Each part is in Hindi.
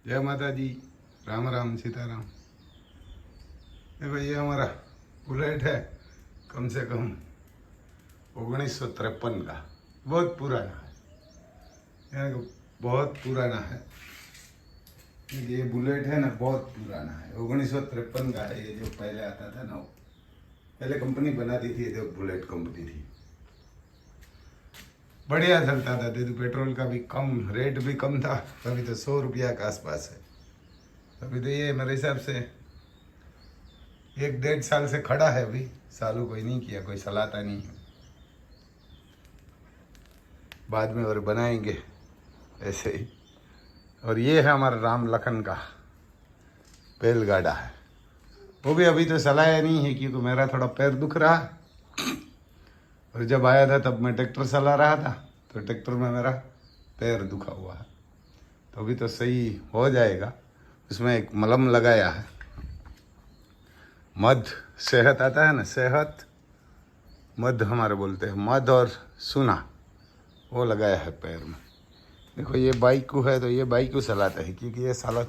जय माता जी। राम राम सीताराम। देखो ये हमारा बुलेट है, कम से कम 1953 का, बहुत पुराना है। यानी कि बहुत पुराना है। ये बुलेट है ना, बहुत पुराना है। 1953 का है ये, जो पहले आता था ना, वो पहले कंपनी बनाती थी, जो बुलेट कंपनी थी। बढ़िया चलता था, तो पेट्रोल का भी कम, रेट भी कम था। अभी तो 100 रुपया के आसपास है। अभी तो ये मेरे हिसाब से 1-1.5 साल से खड़ा है। अभी चालू कोई नहीं किया, कोई चलाता नहीं है। बाद में और बनाएंगे ऐसे ही। और ये है हमारा राम लखन का बैलगाड़ा है। वो भी अभी तो चलाया नहीं है, क्योंकि मेरा थोड़ा पैर दुख रहा। और जब आया था तब मैं ट्रैक्टर चला रहा था, तो ट्रैक्टर में मेरा पैर दुखा हुआ है। तो अभी तो सही हो जाएगा। उसमें एक मलहम लगाया है, मध सेहत आता है ना, सेहत मध हमारे बोलते हैं, मध और सुना, वो लगाया है पैर में। देखो ये बाइक को है, तो ये बाइक को चलाता है, क्योंकि ये साला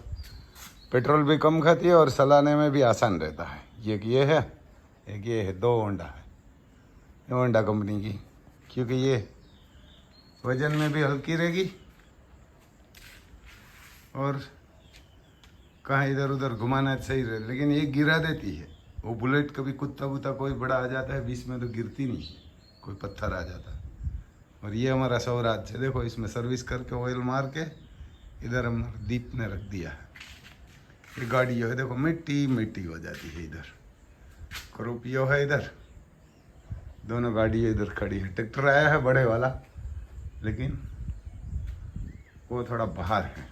पेट्रोल भी कम खाती है और चलाने में भी आसान रहता है। ये है, एक ये है, 2 होंडा है, ये होंडा कंपनी की, क्योंकि ये वजन में भी हल्की रहेगी और कहाँ इधर उधर घुमाना सही रहे। लेकिन ये गिरा देती है। वो बुलेट कभी कुत्ता वुत्ता कोई बड़ा आ जाता है बीच में, तो गिरती नहीं है, कोई पत्थर आ जाता है। और ये हमारा स्वराज है। देखो इसमें सर्विस करके ऑयल मार के इधर हम दीप ने रख दिया है। ये गाड़ी जो है देखो, मिट्टी मिट्टी हो जाती है। इधर क्रोपियो है, इधर दोनों गाड़ी इधर खड़ी है। ट्रैक्टर आया है बड़े वाला, लेकिन वो थोड़ा बाहर है।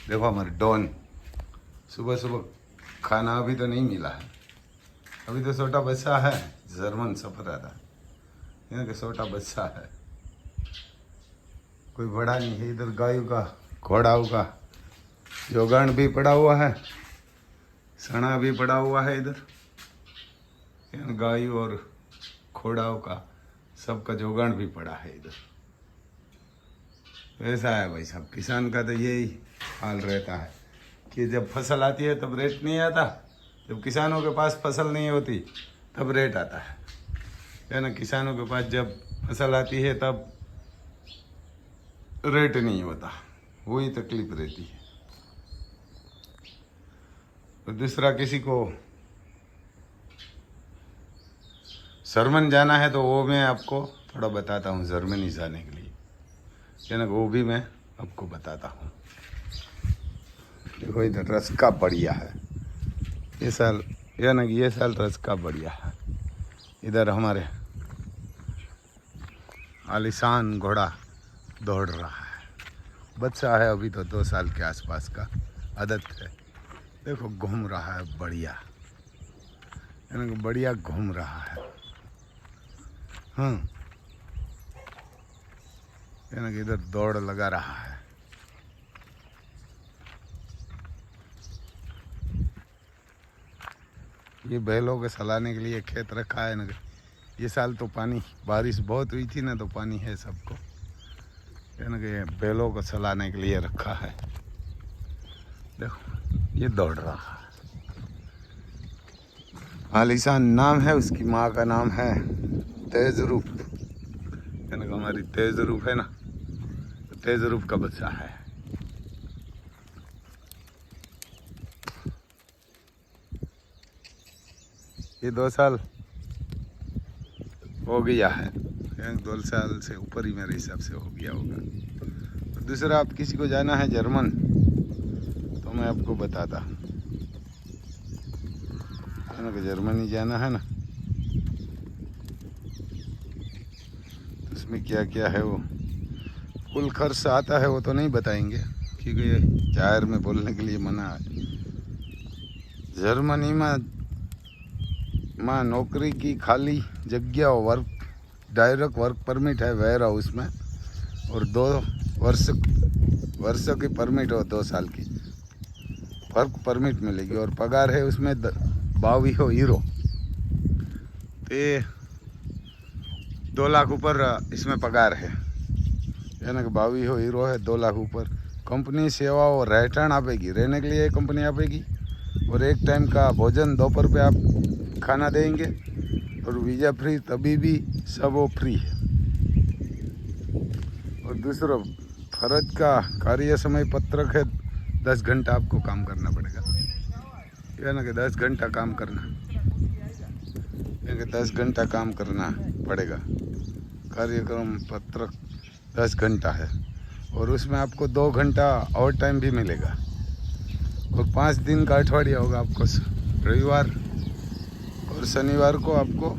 देखो हमारे डॉन, सुबह सुबह खाना अभी तो नहीं मिला है। अभी तो छोटा बच्चा है, जर्मन सफर आता है, कि छोटा बच्चा है, कोई बड़ा नहीं है। इधर गायों का, घोड़ाओं का जोगान भी पड़ा हुआ है, सना भी पड़ा हुआ है इधर। गायों और घोड़ाओं का सबका जोगान भी पड़ा है इधर। ऐसा है भाई साहब, किसान का तो यही हाल रहता है कि जब फसल आती है तब रेट नहीं आता, जब किसानों के पास फसल नहीं होती तब रेट आता है ना। किसानों के पास जब फसल आती है तब रेट नहीं होता, वही तकलीफ रहती है। तो दूसरा, किसी को जर्मन जाना है तो वो मैं आपको थोड़ा बताता हूँ, जर्मनी जाने के लिए, ना वो भी मैं आपको बताता हूँ। देखो इधर रस्का बढ़िया है ये साल, ये साल रस्का बढ़िया है। इधर हमारे आलिशान घोड़ा दौड़ रहा है, बच्चा है अभी तो 2 साल के आसपास का, आदत है। देखो घूम रहा है बढ़िया, बढ़िया घूम रहा है। इधर दौड़ लगा रहा है। ये बैलों के चलाने के लिए खेत रखा है ना। ये साल तो पानी, बारिश बहुत हुई थी ना, तो पानी है सबको, कि बैलों को चलाने के लिए रखा है। देखो ये दौड़ रहा है। आलिशान नाम है उसकी, माँ का नाम है तेज रूप, हमारी तेज रूप है ना, तो तेज रूप का बच्चा है। ये 2 साल हो गया है, 2 साल से ऊपर ही मेरे हिसाब से हो गया होगा। तो दूसरा, आप किसी को जाना है जर्मन, तो मैं आपको बताता हूँ, कि जर्मनी जाना है ना, तो उसमें क्या क्या है, वो कुल खर्च आता है वो तो नहीं बताएंगे, क्योंकि जाहिर में बोलने के लिए मना है। जर्मनी में नौकरी की खाली जगह, वर्क डायरेक्ट वर्क परमिट है वेयर हाउस में, और 2 वर्षों की परमिट हो, 2 साल की वर्क परमिट मिलेगी। और पगार है उसमें 22 यूरो, तो 2 लाख ऊपर इसमें पगार है, कि 22 यूरो है, 2 लाख ऊपर कंपनी सेवा और रहठहन आपेगी, रहने के लिए कंपनी आपेगी, और एक टाइम का भोजन दोपहर पे आप खाना देंगे, और वीज़ा फ्री तभी भी सब वो फ्री है। और दूसरा फर्ज का कार्य समय पत्रक है, 10 घंटा आपको काम करना पड़ेगा, या ना कि 10 घंटा काम करना, यानी 10 घंटा काम करना पड़ेगा। कार्यक्रम पत्रक 10 घंटा है, और उसमें आपको 2 घंटा और टाइम भी मिलेगा, और 5 दिन का अठवाडिया होगा आपको। रविवार और शनिवार को आपको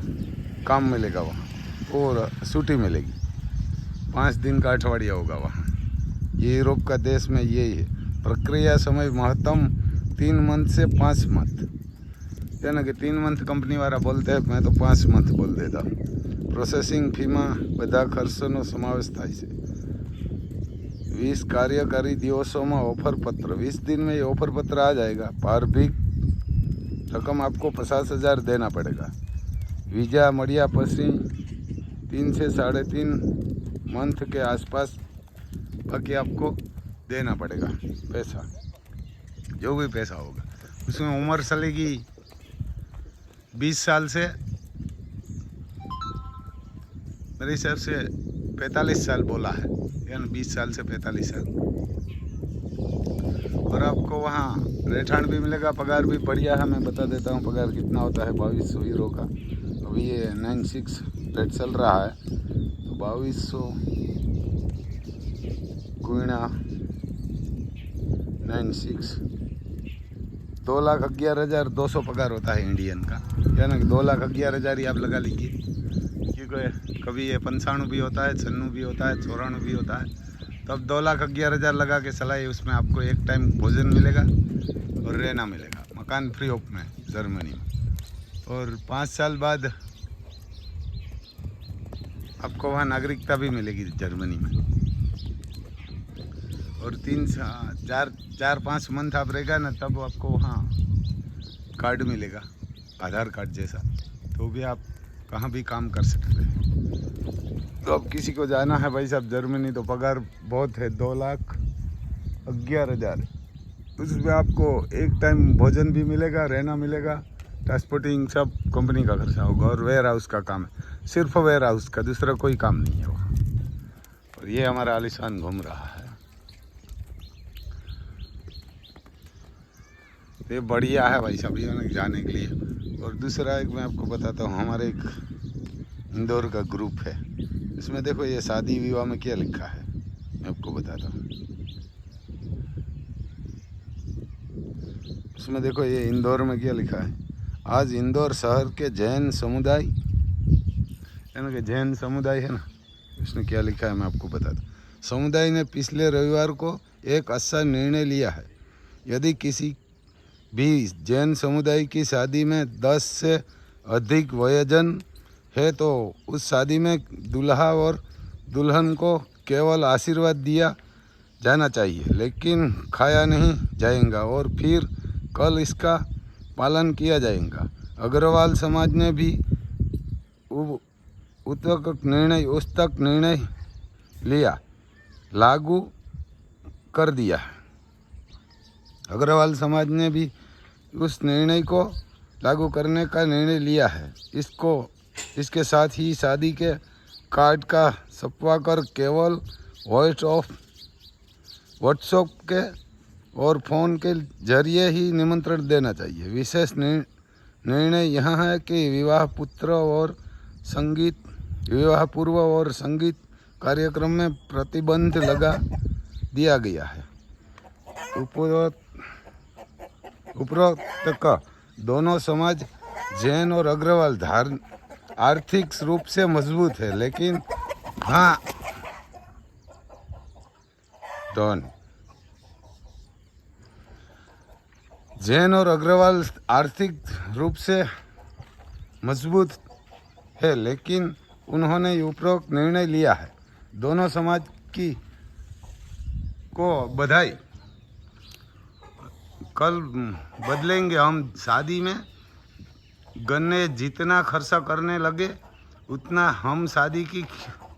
काम मिलेगा वहाँ, और छुट्टी मिलेगी। 5 दिन का अठवाडिया होगा वहाँ। ये यूरोप का देश में यही है। प्रक्रिया समय महत्तम 3 मंथ से 5 मंथ, यानी कि 3 मंथ कंपनी वाला बोलते हैं, मैं तो 5 मंथ बोल देता हूँ। પ્રોસેસિંગ ફીમાં બધા ખર્ચોનો સમાવેશ થાય છે। 20 कार्यकारी दिवसों ऑफर पत्र, 20 दिन में ये ऑफर पत्र आ जाएगा। प्रारंभिक रकम आपको 50,000 देना पड़ेगा। वीज़ा मरिया पसी 3 से 3.5 मंथ के आसपास बाकी आपको देना पड़ेगा पैसा, जो भी पैसा होगा। उसमें उम्र चलेगी 20 साल से, मेरे हिसाब से 45 साल बोला है, यानी 20 साल से 45 साल। और आपको वहाँ रहठहन भी मिलेगा, पगार भी बढ़िया है। मैं बता देता हूँ पगार कितना होता है। 2200 यूरो का अभी ये 96 रेट चल रहा है, तो 2200 गुणा 96 2,11,200 पगार होता है इंडियन का, यानी कि 2,11,000 ही आप लगा लीजिए, क्योंकि कभी ये 95 भी होता है, 96 भी होता है, 94 भी होता है। तो अब 2,11,000 लगा के चलाइए। उसमें आपको एक टाइम भोजन मिलेगा और रहना मिलेगा, मकान फ्री ऑफ में जर्मनी में। और 5 साल बाद आपको वहाँ नागरिकता भी मिलेगी जर्मनी में। और 4-5 मंथ आप रहेगा ना, तब आपको वहाँ कार्ड मिलेगा, आधार कार्ड जैसा, तो भी आप कहाँ भी काम कर सकते हैं। तो अब किसी को जाना है भाई साहब जर्मनी, तो पगार बहुत है, 2,11,000। उसमें आपको एक टाइम भोजन भी मिलेगा, रहना मिलेगा, ट्रांसपोर्टिंग सब कंपनी का खर्चा होगा। और वेयर हाउस का काम है, सिर्फ वेयर हाउस का, दूसरा कोई काम नहीं है वहाँ। और ये हमारा आलिशान घूम रहा है, ये बढ़िया है भाई साहब ये जाने के लिए। और दूसरा एक मैं आपको बताता हूँ, हमारे एक इंदौर का ग्रुप है, इसमें देखो ये शादी विवाह में क्या लिखा है, मैं आपको बताता हूँ। उसमें देखो ये इंदौर में क्या लिखा है। आज इंदौर शहर के जैन समुदाय, यानी कि जैन समुदाय है ना, उसने क्या लिखा है मैं आपको बताता हूँ। समुदाय ने पिछले रविवार को एक अच्छा निर्णय लिया है। यदि किसी भी जैन समुदाय की शादी में 10 से अधिक वयोजन है, तो उस शादी में दूल्हा और दुल्हन को केवल आशीर्वाद दिया जाना चाहिए, लेकिन खाया नहीं जाएगा, और फिर कल इसका पालन किया जाएगा। अग्रवाल समाज ने भी उस तक निर्णय लिया, लागू कर दिया। अग्रवाल समाज ने भी उस निर्णय को लागू करने का निर्णय लिया है। इसके साथ ही शादी के कार्ड का छपवाकर केवल व्हाट्सएप के और फ़ोन के जरिए ही निमंत्रण देना चाहिए। विशेष निर्णय यह है कि विवाह पूर्व और संगीत कार्यक्रम में प्रतिबंध लगा दिया गया है। उपरोक्त का दोनों समाज जैन और अग्रवाल आर्थिक रूप से मजबूत है, लेकिन हाँ जैन और अग्रवाल आर्थिक रूप से मजबूत है, लेकिन उन्होंने उपरोक्त निर्णय लिया है। दोनों समाज को बधाई। कल बदलेंगे हम। शादी में गन्ने जितना खर्चा करने लगे, उतना हम शादी की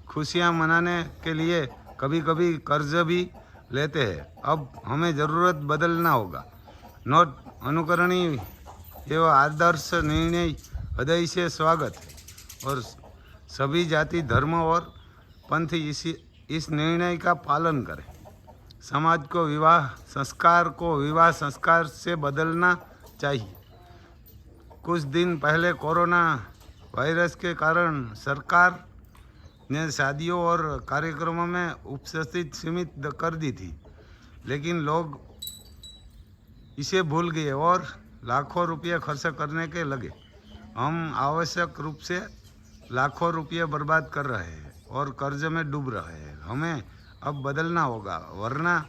खुशियां मनाने के लिए कभी कभी कर्ज भी लेते हैं। अब हमें ज़रूरत बदलना होगा। नोट अनुकरणीय एवं आदर्श निर्णय हृदय से स्वागत है और सभी जाति धर्म और पंथ इस निर्णय का पालन करें। समाज को विवाह संस्कार से बदलना चाहिए। कुछ दिन पहले कोरोना वायरस के कारण सरकार ने शादियों और कार्यक्रमों में उपस्थिति सीमित कर दी थी, लेकिन लोग इसे भूल गए और लाखों रुपये खर्च करने के लगे। हम आवश्यक रूप से लाखों रुपये बर्बाद कर रहे हैं और कर्ज में डूब रहे हैं। हमें अब बदलना होगा, वरना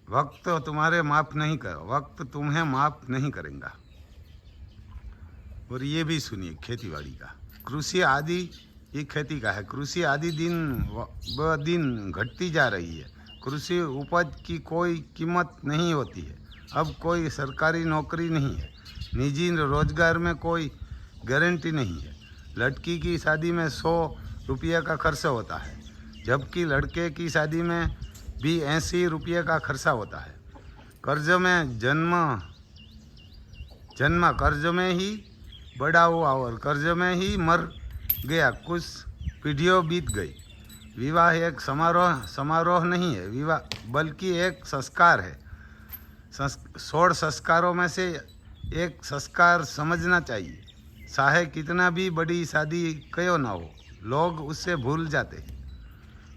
वक्त तुम्हें माफ नहीं करेगा। और ये भी सुनिए खेतीबाड़ी का। कृषि आदि ये खेती का है। कृषि आदि दिन ब दिन घटती जा रही है। कृषि उपज की कोई कीमत नहीं होती है। अब कोई सरकारी नौकरी नहीं है। निजी रोजगार में कोई गारंटी नहीं है। लड़की की शादी में 100 रुपये का खर्च होता है, जबकि लड़के की शादी में भी 80 रुपये का खर्चा होता है। कर्ज में जन्मा कर्ज में ही बड़ा हुआ और कर्ज में ही मर गया। कुछ पीढ़ियों बीत गई। विवाह एक समारोह नहीं है, विवाह बल्कि एक संस्कार है। 16 संस्कारों में से एक संस्कार समझना चाहिए। चाहे कितना भी बड़ी शादी क्यों ना हो, लोग उससे भूल जाते हैं।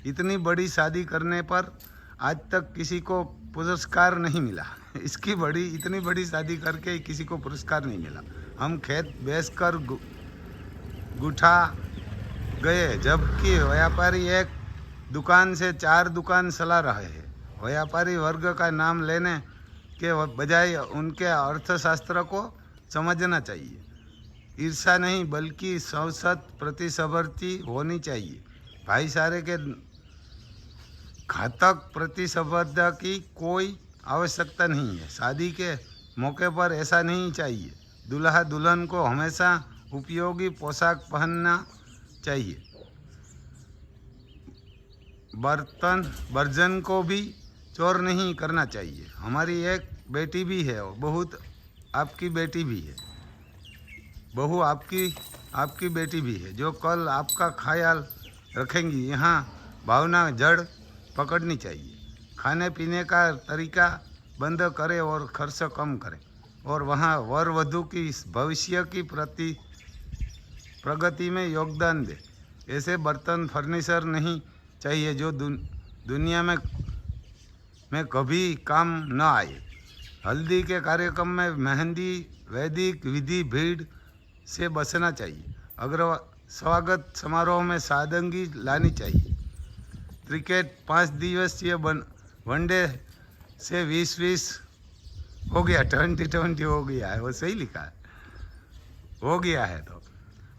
इतनी बड़ी शादी करने पर आज तक किसी को पुरस्कार नहीं मिला। इतनी बड़ी शादी करके किसी को पुरस्कार नहीं मिला। हम खेत बेचकर गुठा गए, जबकि व्यापारी एक दुकान से 4 दुकान चला रहे हैं। व्यापारी वर्ग का नाम लेने के बजाय उनके अर्थशास्त्र को समझना चाहिए। ईर्ष्या नहीं बल्कि सौसत प्रतिस्पर्धी होनी चाहिए। भाईचारे के घातक प्रतिस्पर्धा की कोई आवश्यकता नहीं है। शादी के मौके पर ऐसा नहीं चाहिए। दूल्हा दुल्हन को हमेशा उपयोगी पोशाक पहनना चाहिए। बर्तन को भी चोर नहीं करना चाहिए। हमारी एक बेटी भी है, बहुत आपकी बेटी भी है, बहू आपकी बेटी भी है, जो कल आपका ख्याल रखेंगी। यहाँ भावना जड़ पकड़नी चाहिए। खाने पीने का तरीका बंद करें और खर्च कम करें, और वहाँ वर वधू की भविष्य की प्रगति में योगदान दे। ऐसे बर्तन फर्नीचर नहीं चाहिए जो दुनिया में कभी काम न आए। हल्दी के कार्यक्रम में मेहंदी वैदिक विधि भीड़ से बचना चाहिए। अगर स्वागत समारोह में सादगी लानी चाहिए। क्रिकेट 5 दिवसीय वनडे से 20 हो गया, 20 हो गया है। वो सही लिखा है, हो गया है। तो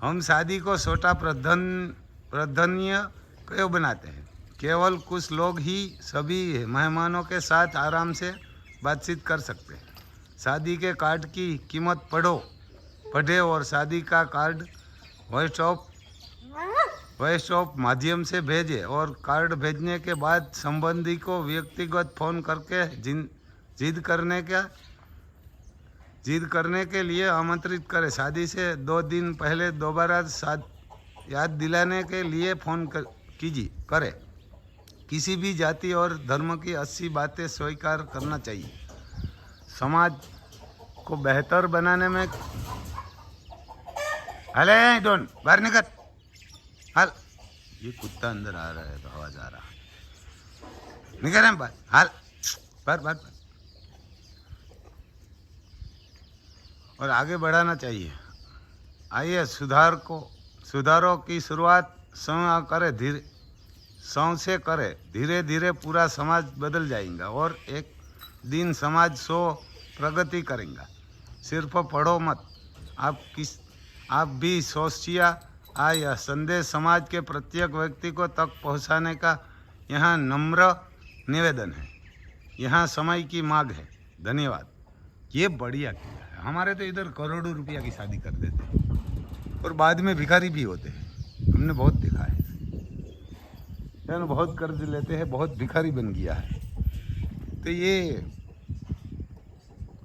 हम शादी को छोटा प्राधान्य क्यों बनाते हैं? केवल कुछ लोग ही सभी मेहमानों के साथ आराम से बातचीत कर सकते हैं। शादी के कार्ड की कीमत पढ़े और शादी का कार्ड व्हाट्सएप माध्यम से भेजें, और कार्ड भेजने के बाद संबंधी को व्यक्तिगत फ़ोन करके जिद करने के लिए आमंत्रित करें। शादी से 2 दिन पहले दोबारा याद दिलाने के लिए फ़ोन करें। किसी भी जाति और धर्म की अच्छी बातें स्वीकार करना चाहिए। समाज को बेहतर बनाने में अरे डोंट बाहर निकल, हाल ये कुत्ता अंदर आ रहा है तो आवाज आ रहा है। निकल बाहर, हाल बाहर और आगे बढ़ाना चाहिए। आइए सुधारों की शुरुआत से करें। धीरे धीरे पूरा समाज बदल जाएगा और एक दिन समाज प्रगति करेगा। सिर्फ पढ़ो मत, आप भी सोचिए। यह संदेश समाज के प्रत्येक व्यक्ति को तक पहुंचाने का यहाँ नम्र निवेदन है। यहाँ समय की मांग है। धन्यवाद। ये बढ़िया किया है। हमारे तो इधर करोड़ों रुपया की शादी कर देते हैं और बाद में भिखारी भी होते हैं। हमने बहुत देखा है। है ना, बहुत कर्ज लेते हैं, बहुत भिखारी बन गया है। तो ये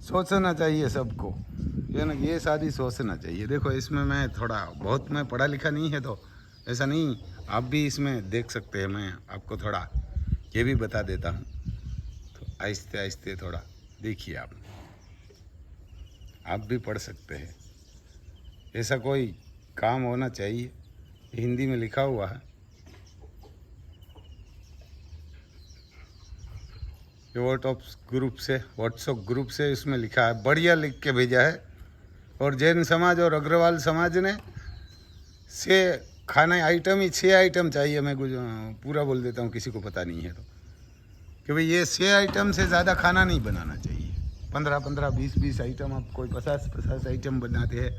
सोचना चाहिए सबको, ये ना, ये शादी सोचना चाहिए। देखो इसमें मैं थोड़ा बहुत, मैं पढ़ा लिखा नहीं है तो ऐसा नहीं, आप भी इसमें देख सकते हैं। मैं आपको थोड़ा ये भी बता देता हूँ, तो आहिस्ते आहिस्ते थोड़ा देखिए। आप भी पढ़ सकते हैं। ऐसा कोई काम होना चाहिए। हिंदी में लिखा हुआ है, व्हाट्सएप ग्रुप से इसमें लिखा है, बढ़िया लिख के भेजा है। और जैन समाज और अग्रवाल समाज ने से खाना आइटम ही 6 आइटम चाहिए। मैं कुछ पूरा बोल देता हूँ, किसी को पता नहीं है तो, कि भाई ये 6 आइटम से ज़्यादा खाना नहीं बनाना चाहिए। 15-15, 20-20 आइटम, आप कोई 50-50 आइटम बनाते हैं।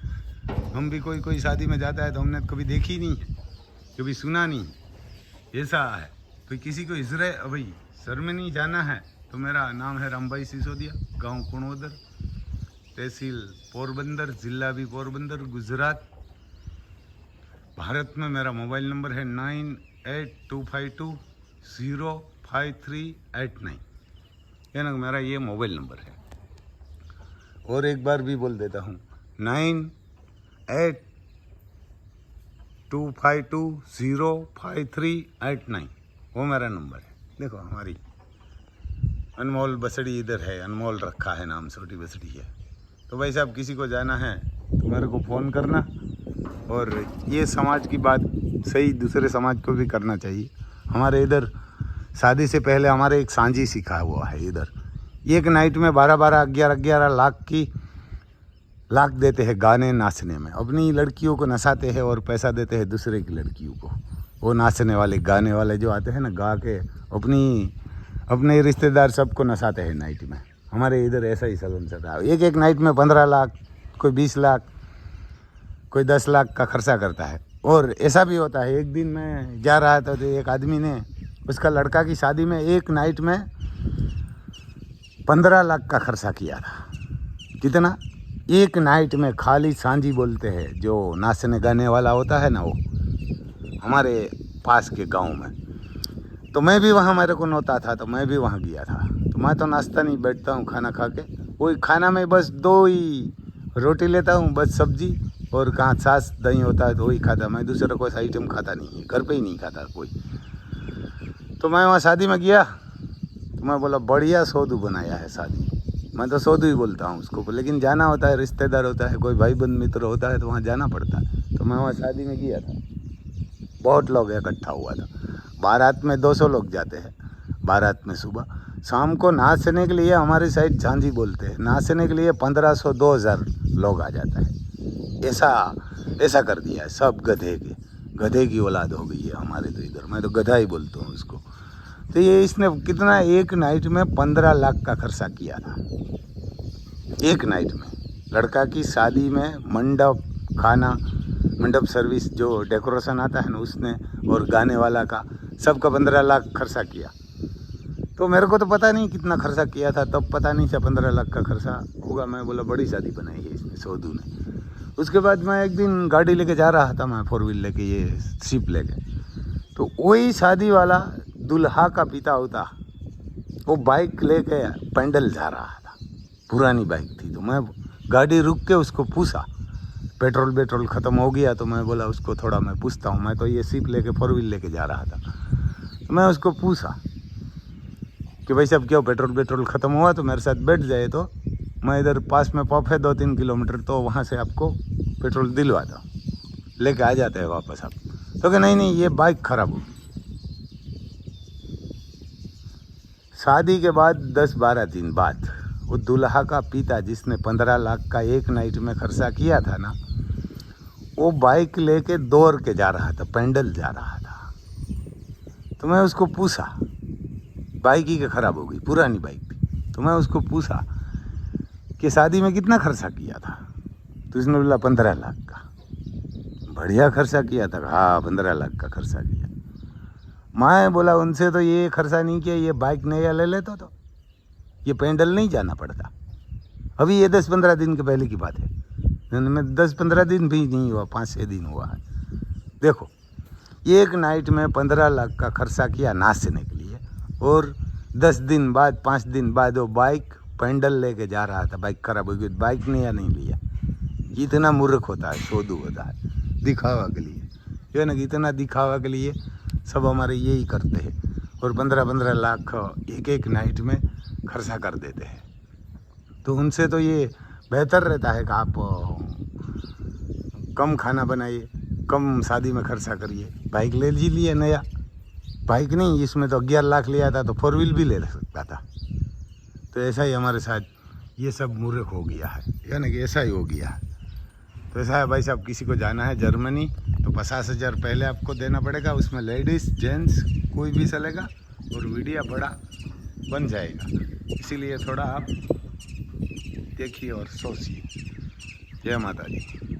हम भी कोई शादी में जाता है तो हमने कभी देखी नहीं, कभी सुना नहीं, ऐसा है। तो किसी को इसराइल भाई सर में नहीं जाना है तो मेरा नाम है रामभाई सिसोदिया, गांव कुणोदर, तहसील पोरबंदर, जिला भी पोरबंदर, गुजरात, भारत में। मेरा मोबाइल नंबर है 9822505389, ये ना मेरा ये मोबाइल नंबर है। और एक बार भी बोल देता हूँ, 9822505389, वो मेरा नंबर है। देखो हमारी अनमोल बसड़ी इधर है, अनमोल रखा है नाम, छोटी बसड़ी है। तो भाई साहब किसी को जाना है तो मेरे को फ़ोन करना। और ये समाज की बात सही दूसरे समाज को भी करना चाहिए। हमारे इधर शादी से पहले हमारे एक सांझी सिखा हुआ है इधर, एक नाइट में 12-12, 11-11 लाख देते हैं गाने नाचने में। अपनी लड़कियों को नचाते हैं और पैसा देते हैं दूसरे की लड़कियों को। वो नाचने वाले गाने वाले जो आते हैं ना, गा के अपने रिश्तेदार सबको नचाते हैं नाइट में। हमारे इधर ऐसा ही चलन चल रहा है। एक नाइट में 15 लाख, कोई 20 लाख, कोई 10 लाख का खर्चा करता है। और ऐसा भी होता है, एक दिन मैं जा रहा था तो एक आदमी ने उसका लड़का की शादी में एक नाइट में 15 लाख का खर्चा किया था। कितना? एक नाइट में। खाली सांझी बोलते हैं, जो नाचने गाने वाला होता है ना, वो हमारे पास के गांव में। तो मैं भी वहाँ, मेरे को नौता था तो मैं भी वहाँ गया था। तो मैं तो नाश्ता नहीं, बैठता हूँ खाना खा के। वही खाना में बस 2 ही रोटी लेता हूँ, बस सब्जी, और कहाँ छाछ दही होता है तो वही खाता। मैं दूसरा कोई आइटम खाता नहीं है, घर पे ही नहीं खाता कोई। तो मैं वहाँ शादी में गया तो मैं बोला बढ़िया सोदू बनाया है शादी। मैं तो सोदू ही बोलता हूँ उसको, लेकिन जाना होता है, रिश्तेदार होता है, कोई भाई बंद मित्र होता है तो वहाँ जाना पड़ता है। तो मैं वहाँ शादी में गया था, बहुत लोग इकट्ठा हुआ था। बारात में 200 लोग जाते हैं, बारात में सुबह। शाम को नाचने के लिए हमारी साइड झांझी बोलते हैं, नाचने के लिए 1500-2000 लोग आ जाता है। ऐसा कर दिया है सब। गधे की औलाद हो गई है हमारे तो इधर, मैं तो गधा ही बोलता हूँ उसको। तो ये इसने कितना, एक नाइट में 15 लाख का खर्चा किया था। एक नाइट में लड़का की शादी में मंडप, खाना, मंडप सर्विस, जो डेकोरेशन आता है ना उसने, और गाने वाला का, सबका 15 लाख खर्चा किया। तो मेरे को तो पता नहीं कितना खर्चा किया था, तब पता नहीं था 15 लाख का खर्चा होगा। मैं बोला बड़ी शादी बनाई है इसने, सोदू ने। उसके बाद मैं एक दिन गाड़ी लेके जा रहा था, मैं 4 व्हील लेके, ये शिप लेके। तो वही शादी वाला दुल्हा का पिता होता, वो बाइक लेके पैंडल जा रहा था, पुरानी बाइक थी। तो मैं गाड़ी रुक के उसको पूछा, पेट्रोल ख़त्म हो गया। तो मैं बोला उसको थोड़ा मैं पूछता हूँ, मैं तो ये शिप लेके 4 व्हील लेके जा रहा था। तो मैं उसको पूछा कि भाई साहब क्यों पेट्रोल ख़त्म हुआ तो मेरे साथ बैठ जाए, तो मैं इधर पास में पॉप है 2-3 किलोमीटर, तो वहाँ से आपको पेट्रोल दिलवाता, लेके आ जाते हैं वापस आप। तो कि नहीं ये बाइक ख़राब होगी। शादी के बाद 10-12 दिन बाद वो दूल्हा का पिता, जिसने 15 लाख का एक नाइट में खर्चा किया था ना, वो बाइक लेके दौड़ के जा रहा था, पैंडल जा रहा था। तो मैं उसको पूछा, बाइक ही के ख़राब हो गई, पुरानी बाइक थी। तो मैं उसको पूछा कि शादी में कितना खर्चा किया था? तो उसने बोला 15 लाख का। बढ़िया खर्चा किया था। हाँ 15 लाख का खर्चा किया। मैं बोला उनसे तो ये खर्चा नहीं किया, ये बाइक नया ले लेता तो ये पैंडल नहीं जाना पड़ता। अभी ये 10-15 दिन के पहले की बात है, मैं 10-15 दिन भी नहीं हुआ, 5-6 दिन हुआ है। देखो एक नाइट में 15 लाख का खर्चा किया नाचने के लिए, और 10 दिन बाद 5 दिन बाद वो बाइक पैंडल लेके जा रहा था, बाइक खराब हो गई, बाइक ने या नहीं लिया। इतना मूर्ख होता है, सोदू होता है, दिखावा के लिए, ये ना कि इतना दिखावा के लिए सब हमारे यही करते हैं, और 15-15 लाख एक एक नाइट में खर्चा कर देते हैं। तो उनसे तो ये बेहतर रहता है कि आप कम खाना बनाइए, कम शादी में खर्चा करिए, बाइक ले लीजिए नया, बाइक नहीं, इसमें तो 11 लाख लिया था तो 4 व्हील भी ले सकता था। तो ऐसा ही हमारे साथ ये सब मूर्ख हो गया है, यानी कि ऐसा ही हो गया है। तो ऐसा है भाई साहब, किसी को जाना है जर्मनी तो 50,000 पहले आपको देना पड़ेगा, उसमें लेडीज़ जेंट्स कोई भी चलेगा, और वीडियो बड़ा बन जाएगा। इसीलिए थोड़ा आप देखिए और सोचिए। जय माता दी।